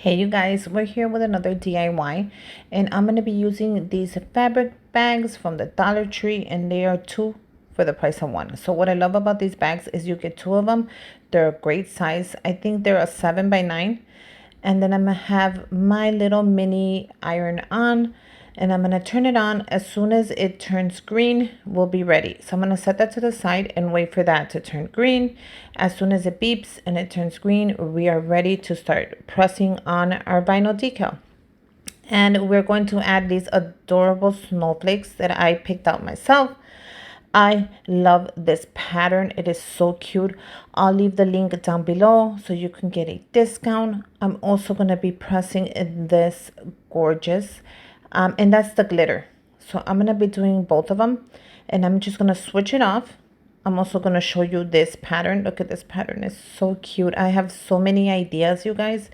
Hey you guys, we're here with another DIY and I'm going to be using these fabric bags from the Dollar Tree, and they are two for the price of one. So what I love about these bags is you get two of them. They're a great size. I think they're a 7x9. And then I'm going to have my little mini iron on, and I'm going to turn it on. As soon as it turns green, we'll be ready. So I'm going to set that to the side and wait for that to turn green. As soon as it beeps and it turns green, we are ready to start pressing on our vinyl decal. And we're going to add these adorable snowflakes that I picked out myself. I love this pattern. It is so cute. I'll leave the link down below so you can get a discount. I'm also going to be pressing in this gorgeous, and that's the glitter. So I'm going to be doing both of them, and I'm just going to switch it off. I'm also going to show you this pattern. Look at this pattern. It's so cute. I have so many ideas, you guys.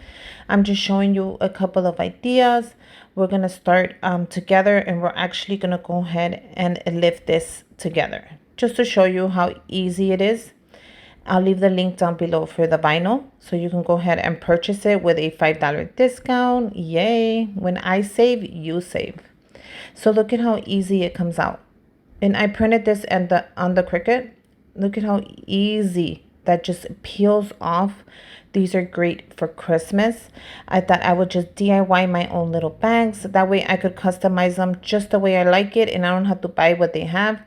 I'm just showing you a couple of ideas. We're going to start together, and we're actually going to go ahead and lift this together just to show you how easy it is. I'll leave the link down below for the vinyl so you can go ahead and purchase it with a $5 discount. Yay. When I save, you save. So look at how easy it comes out. And I printed this on the Cricut. Look at how easy that just peels off. These are great for Christmas. I thought I would just DIY my own little bags. That way I could customize them just the way I like it, and I don't have to buy what they have.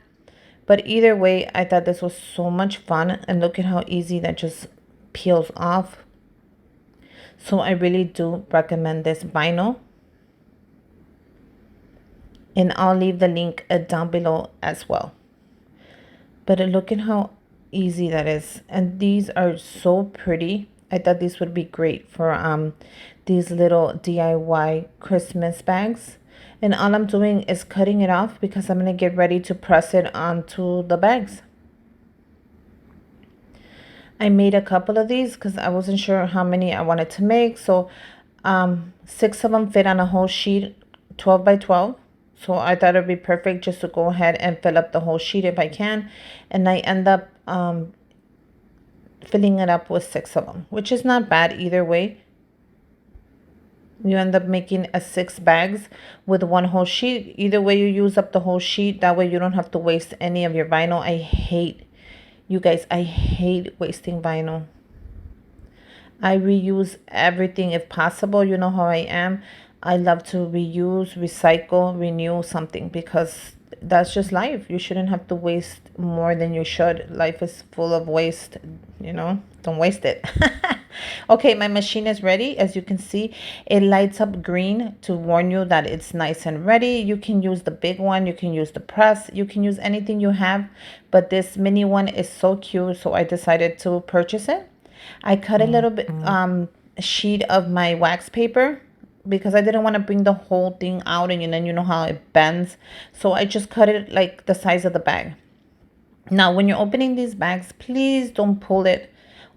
But either way, I thought this was so much fun. And look at how easy that just peels off. So I really do recommend this vinyl. And I'll leave the link down below as well. But look at how easy that is. And these are so pretty. I thought these would be great for these little DIY Christmas bags. And all I'm doing is cutting it off because I'm going to get ready to press it onto the bags. I made a couple of these because I wasn't sure how many I wanted to make. So 6 of them fit on a whole sheet, 12 by 12. So I thought it'd be perfect just to go ahead and fill up the whole sheet if I can. And I end up filling it up with 6 of them, which is not bad either way. You end up making 6 bags with one whole sheet. Either way, you use up the whole sheet. That way you don't have to waste any of your vinyl. I hate wasting vinyl. I reuse everything if possible. You know how I am. I love to reuse, recycle, renew something, because that's just life. You shouldn't have to waste more than you should. Life is full of waste, you know. Don't waste it. Okay, my machine is ready. As you can see, it lights up green to warn you that it's nice and ready. You can use the big one. You can use the press. You can use anything you have. But this mini one is so cute, so I decided to purchase it. I cut a little bit sheet of my wax paper because I didn't want to bring the whole thing out, and then you know how it bends. So I just cut it like the size of the bag. Now, when you're opening these bags, please don't pull it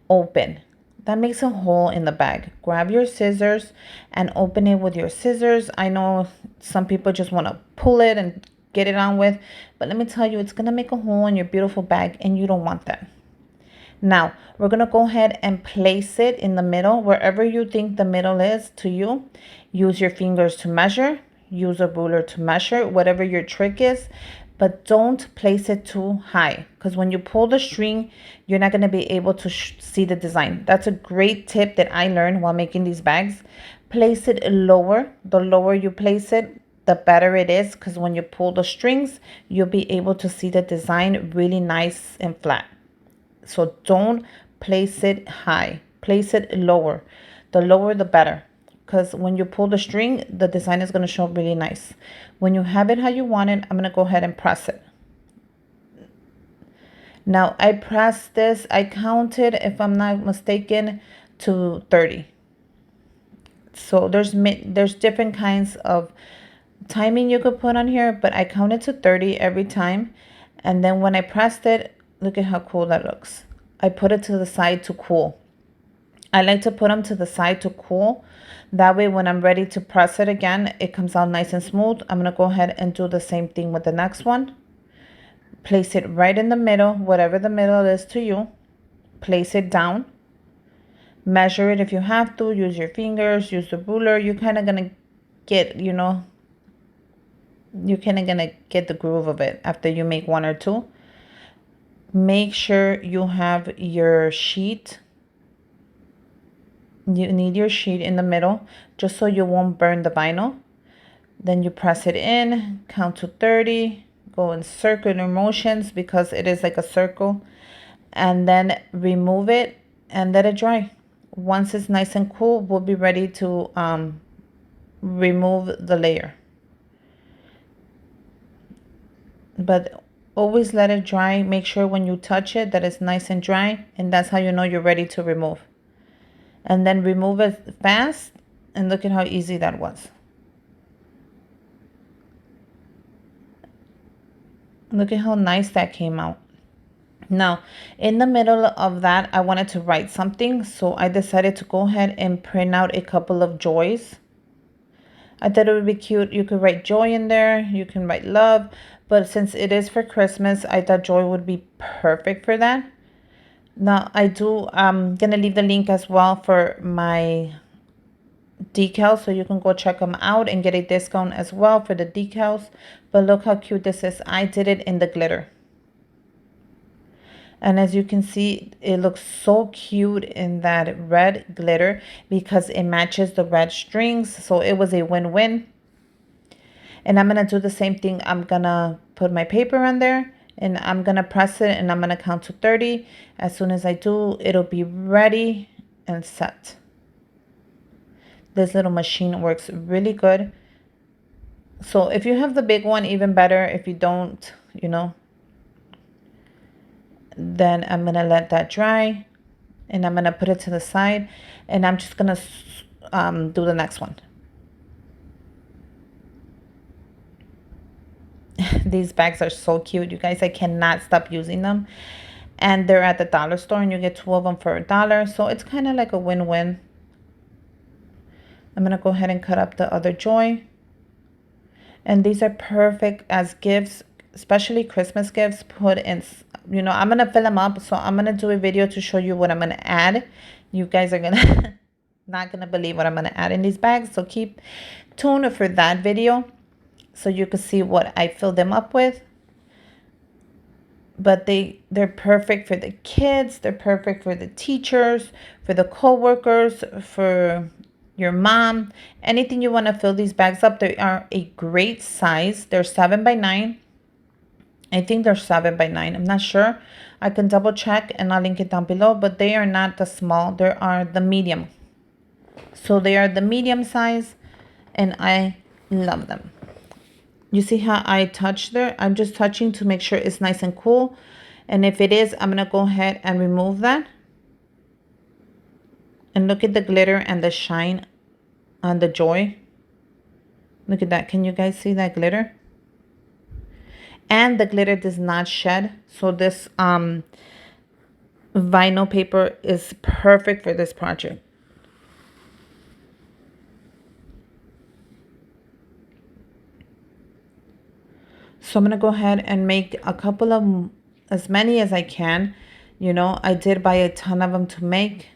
open. That makes a hole in the bag. Grab your scissors and open it with your scissors. I know some people just want to pull it and get it on with, but let me tell you, it's going to make a hole in your beautiful bag, and you don't want that. Now, we're going to go ahead and place it in the middle, wherever you think the middle is to you. Use your fingers to measure. Use a ruler to measure, whatever your trick is. But don't place it too high, because when you pull the string, you're not going to be able to see the design. That's a great tip that I learned while making these bags. Place it lower. The lower you place it, the better it is, because when you pull the strings, you'll be able to see the design really nice and flat. So don't place it high. Place it lower. The lower, the better. Because when you pull the string, the design is going to show really nice. When you have it how you want it, I'm going to go ahead and press it. Now, I pressed this. I counted, if I'm not mistaken, to 30. So there's different kinds of timing you could put on here, but I counted to 30 every time. And then when I pressed it, look at how cool that looks. I put it to the side to cool. I like to put them to the side to cool. That way, when I'm ready to press it again, it comes out nice and smooth. I'm going to go ahead and do the same thing with the next one. Place it right in the middle, whatever the middle is to you. Place it down. Measure it if you have to. Use your fingers, use the ruler. You're kind of gonna get, you're kind of gonna get the groove of it after you make one or two. Make sure you have your sheet. You need your sheet in the middle just so you won't burn the vinyl. Then you press it in, count to 30, go in circular motions because it is like a circle, and then remove it and let it dry. Once it's nice and cool, we'll be ready to remove the layer. But always let it dry. Make sure when you touch it that it's nice and dry, and that's how you know you're ready to remove. And then remove it fast, and look at how easy that was. Look at how nice that came out. Now, in the middle of that, I wanted to write something, so I decided to go ahead and print out a couple of joys. I thought it would be cute. You could write joy in there. You can write love. But since it is for Christmas, I thought joy would be perfect for that. Now, I'm going to leave the link as well for my decals, so you can go check them out and get a discount as well for the decals. But look how cute this is. I did it in the glitter. And as you can see, it looks so cute in that red glitter because it matches the red strings. So it was a win-win. And I'm going to do the same thing. I'm going to put my paper on there and I'm going to press it and I'm going to count to 30. As soon as I do, it'll be ready and set. This little machine works really good. So if you have the big one, even better. If you don't, then I'm going to let that dry and I'm going to put it to the side and I'm just going to do the next one. These bags are so cute, you guys. I cannot stop using them. And they're at the dollar store and you get 2 of them for $1. So it's kind of like a win-win. I'm going to go ahead and cut up the other joy. And these are perfect as gifts, especially Christmas gifts. Put in, I'm going to fill them up. So I'm going to do a video to show you what I'm going to add. You guys are going to not going to believe what I'm going to add in these bags. So keep tuned for that video so you can see what I fill them up with. But they're perfect for the kids. They're perfect for the teachers, for the co-workers, for your mom, anything you want to fill these bags up. They are a great size. They're 7x9. I think they're 7x9. I'm not sure. I can double check and I'll link it down below, but they are not the small. They are the medium. So they are the medium size and I love them. You see how I touch there? I'm just touching to make sure it's nice and cool. And if it is, I'm going to go ahead and remove that. And look at the glitter and the shine on the joy. Look at that. Can you guys see that glitter? And the glitter does not shed. So this vinyl paper is perfect for this project. So I'm going to go ahead and make a couple of, as many as I can. I did buy a ton of them to make.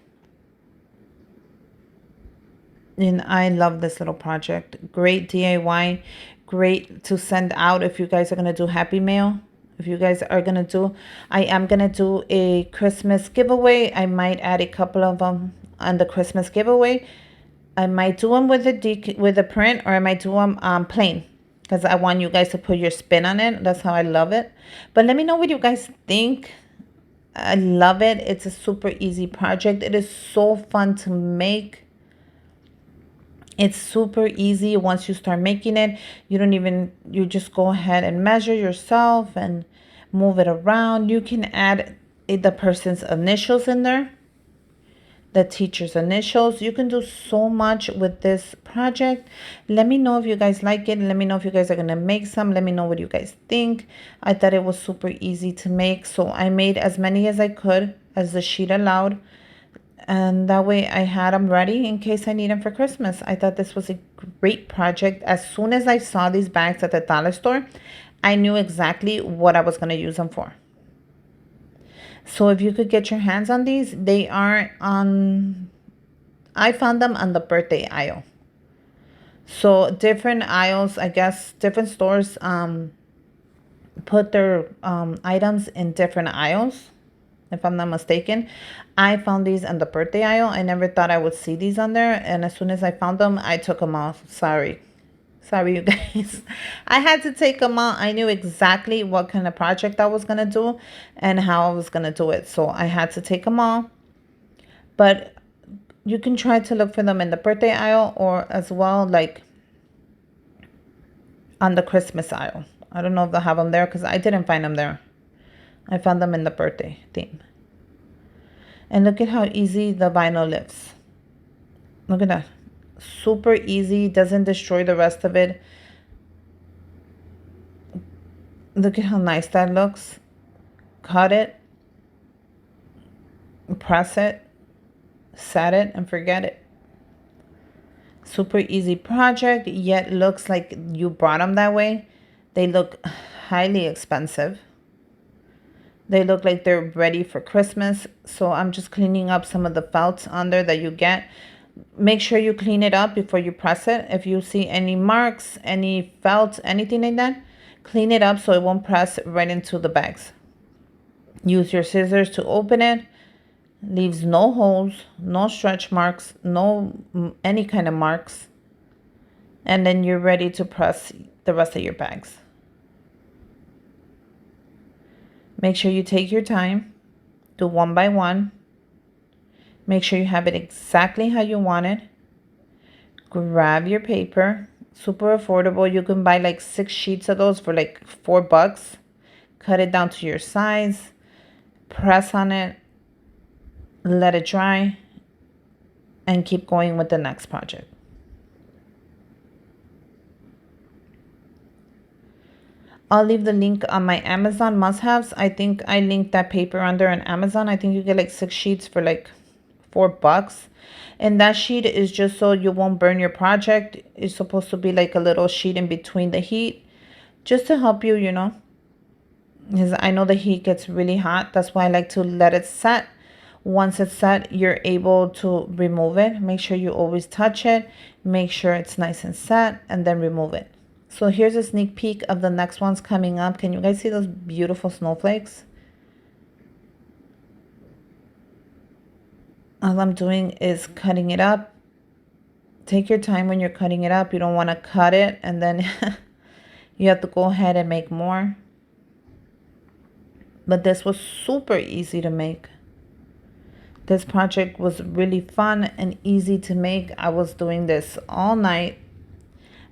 And I love this little project. Great DIY. Great to send out if you guys are going to do Happy Mail. If you guys are going to do, I am going to do a Christmas giveaway. I might add a couple of them on the Christmas giveaway. I might do them with a print, or I might do them plain. Because I want you guys to put your spin on it. That's how I love it. But let me know what you guys think. I love it. It's a super easy project. It is so fun to make. It's super easy once you start making it. You just go ahead and measure yourself and move it around. You can add the person's initials in there, the teacher's initials. You can do so much with this project. Let me know if you guys like it. Let me know if you guys are going to make some. Let me know what you guys think. I thought it was super easy to make. So I made as many as I could as the sheet allowed. And that way I had them ready in case I need them for Christmas. I thought this was a great project. As soon as I saw these bags at the dollar store, I knew exactly what I was going to use them for. So if you could get your hands on these, they are on I found them on the birthday aisle. So different aisles, I guess, different stores put their items in different aisles, if I'm not mistaken. I found these in the birthday aisle. I never thought I would see these on there. And as soon as I found them, I took them off. Sorry. Sorry, you guys. I had to take them out. I knew exactly what kind of project I was going to do and how I was going to do it. So I had to take them all. But you can try to look for them in the birthday aisle or as well, like on the Christmas aisle. I don't know if they'll have them there because I didn't find them there. I found them in the birthday theme. And look at how easy the vinyl lifts. Look at that. Super easy. Doesn't destroy the rest of it. Look at how nice that looks. Cut it. Press it. Set it and forget it. Super easy project, yet looks like you brought them that way. They look highly expensive. They look like they're ready for Christmas. So I'm just cleaning up some of the felts on there that you get. Make sure you clean it up before you press it. If you see any marks, any felt, anything like that, clean it up so it won't press right into the bags. Use your scissors to open it. Leaves no holes, no stretch marks, no any kind of marks. And then you're ready to press the rest of your bags. Make sure you take your time. Do one by one. Make sure you have it exactly how you want it. Grab your paper. Super affordable. You can buy like 6 sheets of those for like $4. Cut it down to your size. Press on it. Let it dry. And keep going with the next project. I'll leave the link on my Amazon must-haves. I think I linked that paper under on Amazon. I think you get like 6 sheets for like $4. And that sheet is just so you won't burn your project. It's supposed to be like a little sheet in between the heat. Just to help you, you know. Because I know the heat gets really hot. That's why I like to let it set. Once it's set, you're able to remove it. Make sure you always touch it. Make sure it's nice and set. And then remove it. So here's a sneak peek of the next ones coming up. Can you guys see those beautiful snowflakes? All I'm doing is cutting it up. Take your time when you're cutting it up. You don't want to cut it and then you have to go ahead and make more. But this was super easy to make. This project was really fun and easy to make. I was doing this all night.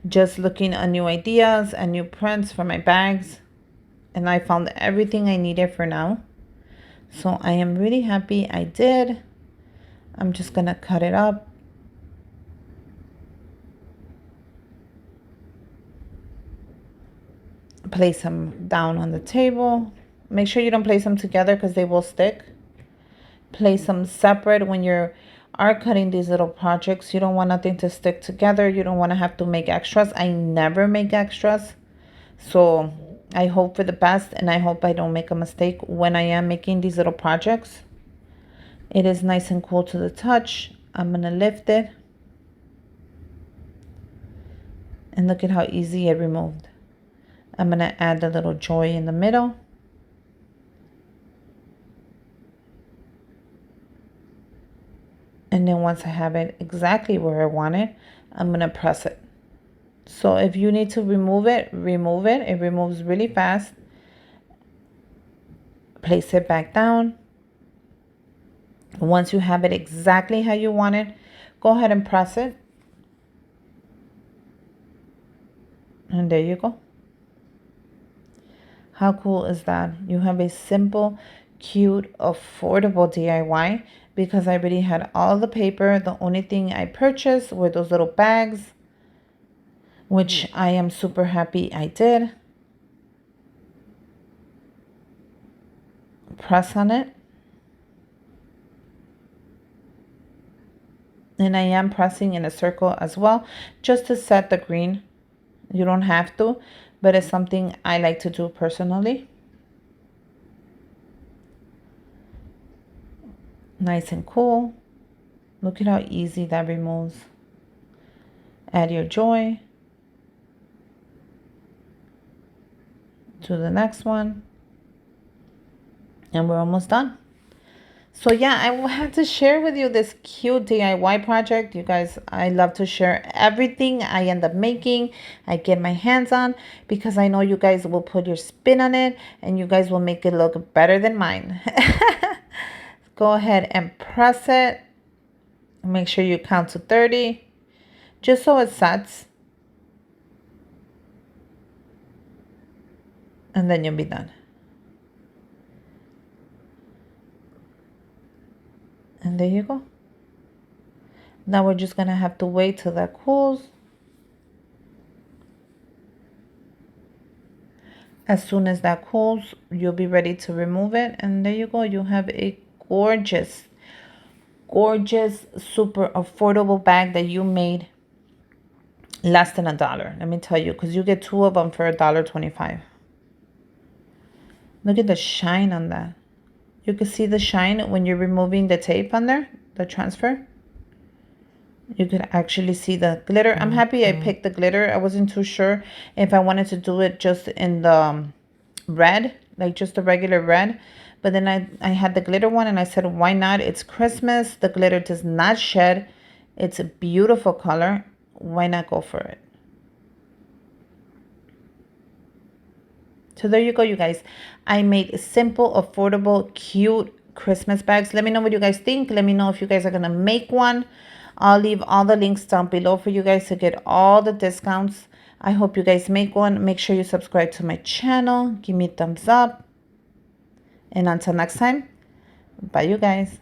Just looking at new ideas and new prints for my bags. And I found everything I needed for now. So I am really happy I did. I'm just going to cut it up. Place them down on the table. Make sure you don't place them together because they will stick. Place them separate when you're cutting these little projects. You don't want nothing to stick together. You don't want to have to make extras. I never make extras. So I hope for the best and I hope I don't make a mistake when I am making these little projects. It is nice and cool to the touch. I'm going to lift it. And look at how easy it removed. I'm going to add the little joy in the middle. And then once I have it exactly where I want it, I'm going to press it. So if you need to remove it, remove it. It removes really fast. Place it back down. Once you have it exactly how you want it, go ahead and press it. And there you go. How cool is that? You have a simple, cute, affordable DIY because I already had all the paper. The only thing I purchased were those little bags, which I am super happy I did. Press on it. And I am pressing in a circle as well, just to set the green. You don't have to, but it's something I like to do personally. Nice and cool. Look at how easy that removes. Add your joy to the next one. And we're almost done. So yeah, I had to share with you this cute DIY project. You guys, I love to share everything I end up making, I get my hands on, because I know you guys will put your spin on it and you guys will make it look better than mine. Go ahead and press it. Make sure you count to 30, just so it sets. And then you'll be done. And there you go. Now we're just gonna have to wait till that cools. As soon as that cools, you'll be ready to remove it. And there you go. You have a gorgeous, gorgeous, super affordable bag that you made less than $1. Let me tell you, because you get 2 of them for $1.25. Look at the shine on that. You can see the shine when you're removing the tape on there, the transfer. You could actually see the glitter. I'm happy I picked the glitter. I wasn't too sure if I wanted to do it just in the red, like just the regular red. But then I had the glitter one and I said, why not? It's Christmas. The glitter does not shed. It's a beautiful color. Why not go for it? So there you go, you guys. I made simple, affordable, cute Christmas bags. Let me know what you guys think. Let me know if you guys are going to make one. I'll leave all the links down below for you guys to get all the discounts. I hope you guys make one. Make sure you subscribe to my channel. Give me a thumbs up. And until next time, bye you guys.